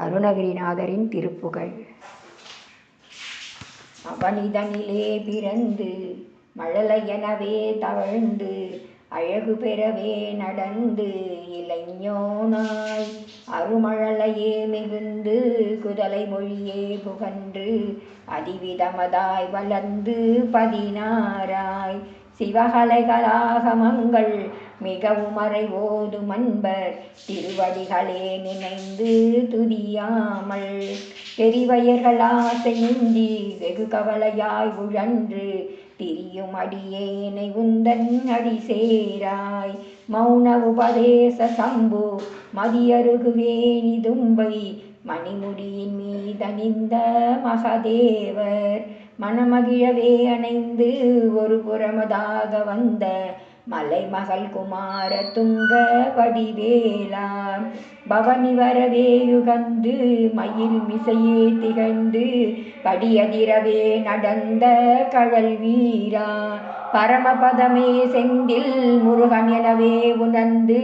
அருணகிரிநாதரின் திருப்புகழ். அவனிதனிலே பிறந்து மழலையெனவே தவழ்ந்து அழகு பெறவே நடந்து இளைஞனாய் அருமழலையே மிகுந்து குதலை மொழியே புகன்று அதிவிதமதாய் வளர்ந்து 16 சிவகலைகளாகமங்கள் மிகவும் மறைவோதும் அன்பர் திருவடிகளே நினைந்து துதியாமல் பெரிவயர்கள் ஆசை முந்தி வெகு கவலையாய் உழன்று திரியும் அடியேனை உந்தன் அடி சேராய் மௌன உபதேச சம்பு மதியருகுவேணி தும்பை மணிமுடியின் மீதணிந்த மகதேவர் மணமகிழவே அணைந்து ஒரு புறமதாக வந்த மலைமகள் குமார துங்க வடிவேலா பவனி வரவே யுகந்து மயில் மிசையே திகழ்ந்து படியதிரவே நடந்த கழல் வீரா பரமபதமே செந்தில் முருகன் எனவே உணர்ந்து